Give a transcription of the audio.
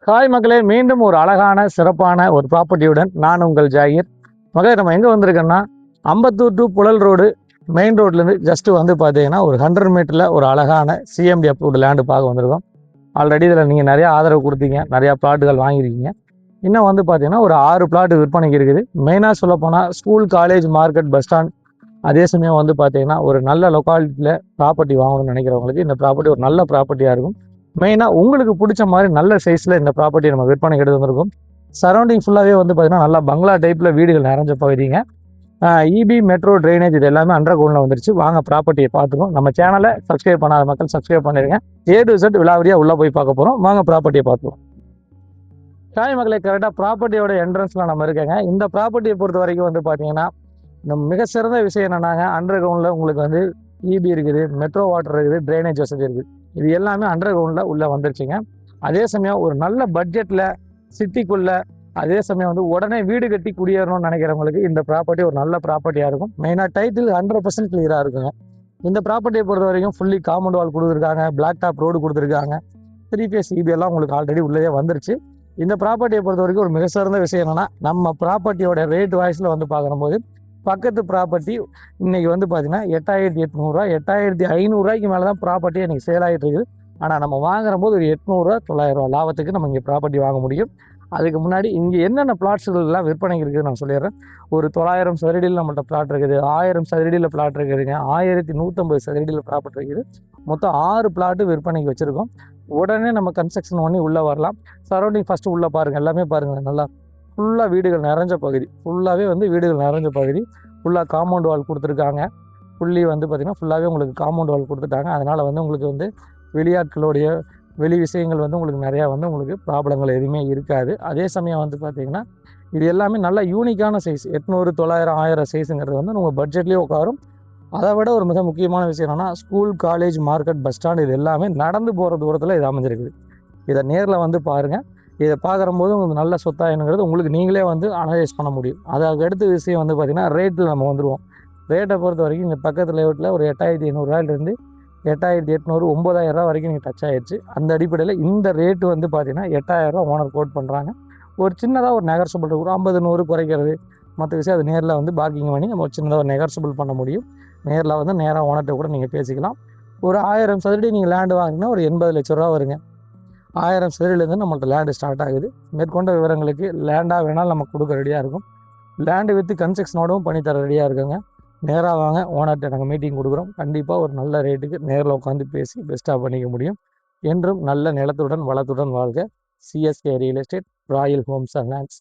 Hi மக்களே, மீண்டும் ஒரு அழகான சிறப்பான ஒரு ப்ராப்பர்ட்டியுடன் நான் உங்கள் ஜாகிர். மகளே, நம்ம எங்கே வந்திருக்கோன்னா Ambattur to Puzhal road main ரோட்லேருந்து ஜஸ்ட்டு வந்து பார்த்தீங்கன்னா ஒரு 100 மீட்டரில் ஒரு அழகான சிஎம்டி அப்ரூவ்டு லேண்டு பார்க்க வந்திருக்கோம். ஆல்ரெடி இதில் நீங்கள் நிறையா ஆதரவு கொடுத்தீங்க, நிறையா பிளாட்டுகள் வாங்கியிருக்கீங்க. இன்னும் வந்து பார்த்தீங்கன்னா ஒரு 6 பிளாட் விற்பனைக்கு இருக்குது. மெயினாக சொல்லப்போனால் school, college, market, bus stand, அதே சமயம் வந்து பார்த்தீங்கன்னா ஒரு நல்ல லொக்காலிட்டியில் ப்ராப்பர்ட்டி வாங்கணும்னு நினைக்கிறவங்களுக்கு இந்த ப்ராப்பர்ட்டி ஒரு நல்ல ப்ராப்பர்ட்டியாக இருக்கும். மெயினாக உங்களுக்கு பிடிச்ச மாதிரி நல்ல சைஸில் இந்த ப்ராப்பர்ட்டி நம்ம விற்பனை எடுத்து வந்திருக்கோம். சரௌண்டிங் ஃபுல்லாகவே வந்து பார்த்தீங்கன்னா நல்லா பங்களா டைப்பில் வீடுகள் நிறைஞ்ச பகுதிங்க. இபி, மெட்ரோ, ட்ரைனேஜ் இது எல்லாமே அண்டர் கிரவுண்டில் வந்துருச்சு. வாங்க ப்ராப்பர்ட்டியை பார்த்துருக்கோம். நம்ம சேனலை சப்ஸ்கிரைப் பண்ணாத மக்கள் சப்ஸ்கிரைப் பண்ணிடுங்க. A to Z விலாவரியாக உள்ளே போய் பார்க்க போகிறோம். வாங்க ப்ராப்பர்ட்டியை பார்த்துருவோம். காய் மக்களை கரெக்டாக ப்ராப்பர்ட்டியோட என்ட்ரன்ஸில் நம்ம இருக்கேங்க. இந்த ப்ராப்பர்ட்டியை பொறுத்த வரைக்கும் வந்து பார்த்தீங்கன்னா நம்ம மிக சிறந்த விஷயம் என்னன்னாங்க, அண்டர் கிரவுண்டில் உங்களுக்கு வந்து இபி இருக்குது, மெட்ரோ வாட்டர் இருக்குது, ட்ரைனேஜ் வசதி இருக்குது. இது எல்லாமே அண்டர் கிரவுண்டில் உள்ளே வந்துருச்சுங்க. அதே சமயம் ஒரு நல்ல பட்ஜெட்டில் சிட்டிக்குள்ள, அதே சமயம் வந்து உடனே வீடு கட்டி குடியேறணும்னு நினைக்கிறவங்களுக்கு இந்த ப்ராப்பர்ட்டி ஒரு நல்ல ப்ராப்பர்ட்டியாக இருக்கும். மெயினாக டைட்டில் 100% கிளியராக இருக்குங்க. இந்த ப்ராப்பர்ட்டியை பொறுத்த வரைக்கும் ஃபுல்லி காம்பவுண்ட் வால் கொடுத்துருக்காங்க, பிளாக் டாப் ரோடு கொடுத்துருக்காங்க, 3 ஃபேஸ் இபி எல்லாம் உங்களுக்கு ஆல்ரெடி உள்ளே வந்துருச்சு. இந்த ப்ராப்பர்ட்டியை பொறுத்த வரைக்கும் ஒரு மிக சிறந்த விஷயம் என்னன்னா, நம்ம ப்ராப்பர்ட்டியோட ரேட் வாய்ஸில் வந்து பார்க்கும்போது பக்கத்து ப்ராப்பர்ட்டி இன்னைக்கு வந்து பார்த்தீங்கன்னா 8800 8500 மேலே தான் ப்ராப்பர்ட்டி இன்னைக்கு சேல் ஆகிட்டு இருக்குது. ஆனால் நம்ம வாங்குற போது ஒரு 800 900 லாபத்துக்கு நம்ம இங்கே ப்ராப்பர்ட்டி வாங்க முடியும். அதுக்கு முன்னாடி இங்கே என்னென்ன பிளாட்ஸ்கள்லாம் விற்பனைக்கு இருக்குது நான் சொல்லிடுறேன். ஒரு 900 சதுரடியில் நம்மள்ட்ட பிளாட் இருக்குது, 1000 சதுரடியில் பிளாட் இருக்குதுங்க, 1150 சதுரடியில் ப்ராப்பர்ட்டி இருக்குது. மொத்தம் 6 பிளாட்டு விற்பனைக்கு வச்சுருக்கோம். உடனே நம்ம கன்ஸ்ட்ரக்ஷன் பண்ணி உள்ளே வரலாம். சரௌண்டிங் ஃபஸ்ட்டு உள்ளே பாருங்கள், எல்லாமே பாருங்கள். நல்லா ஃபுல்லாக வீடுகள் நிறைஞ்ச பகுதி, ஃபுல்லாகவே வந்து வீடுகள் நிறைஞ்ச பகுதி. ஃபுல்லாக காம்பவுண்ட் வால் கொடுத்துருக்காங்க. ஃபுல்லி வந்து பார்த்திங்கன்னா ஃபுல்லாகவே உங்களுக்கு காம்பவுண்ட் வால் கொடுத்துட்டாங்க. அதனால் வந்து உங்களுக்கு வந்து வெளியாட்களுடைய வெளி விஷயங்கள் வந்து உங்களுக்கு நிறையா வந்து உங்களுக்கு ப்ராப்ளங்கள் எதுவுமே இருக்காது. அதே சமயம் வந்து பார்த்திங்கன்னா இது எல்லாமே நல்ல யூனிக்கான சைஸ் 800 900 1000 சைஸுங்கிறது வந்து உங்கள் பட்ஜெட்லேயே உட்காரும். அதை விட ஒரு மிக முக்கியமான விஷயம் என்னென்னா, school, college, market, bus stand இது எல்லாமே நடந்து போகிற தூரத்தில் இது அமைஞ்சிருக்குது. இதை நேரில் வந்து பாருங்கள். இதை பார்க்குறம்போது உங்களுக்கு நல்ல சொத்தாயினுங்கிறது உங்களுக்கு நீங்களே வந்து அனலைஸ் பண்ண முடியும். அதுக்கு அடுத்த விஷயம் வந்து பார்த்திங்கன்னா ரேட்டில் நம்ம வந்துடுவோம். ரேட்டை பொறுத்த வரைக்கும் இங்கே பக்கத்து லேஅவுட்டில் ஒரு 8500 8800 9000 வரைக்கும் நீங்கள் டச் ஆகிடுச்சு. அந்த அடிப்படையில் இந்த ரேட்டு வந்து பார்த்திங்கன்னா 8000 ஓனர் கோட் பண்ணுறாங்க. ஒரு சின்னதாக ஒரு நெகர்சபிள் ஒரு 50 100 குறைக்கிறது மற்ற விஷயம் அது நேரில் வந்து பார்க்கிங் பண்ணி நம்ம சின்னதாக ஒரு நெகர்சபிள் பண்ண முடியும். நேரில் வந்து நேராக ஓனர்கிட்ட கூட நீங்கள் பேசிக்கலாம். ஒரு 1000 சதுரடி நீங்கள் லேண்டு வாங்கினா ஒரு 80 லட்ச ரூபா வருங்க. 1000 சதுரடியிலேருந்து நம்மள்ட்ட லேண்டு ஸ்டார்ட் ஆகுது. மேற்கொண்ட விவரங்களுக்கு லேண்டாக வேணாலும் நம்ம கொடுக்க ரெடியாக இருக்கும். லேண்டு வித்து கன்ஸ்ட்ரக்ஷனோடவும் பண்ணித்தர ரெடியாக இருக்குங்க. நேராக வாங்க, ஓனர்கிட்ட நாங்கள் மீட்டிங் கொடுக்குறோம். கண்டிப்பாக ஒரு நல்ல ரேட்டுக்கு நேரில் உட்காந்து பேசி பெஸ்ட்டாக பண்ணிக்க முடியும். என்றும் நல்ல நிலத்துடன் வளத்துடன் வாழ்க. CSK real estate, Royal Holmes and lands.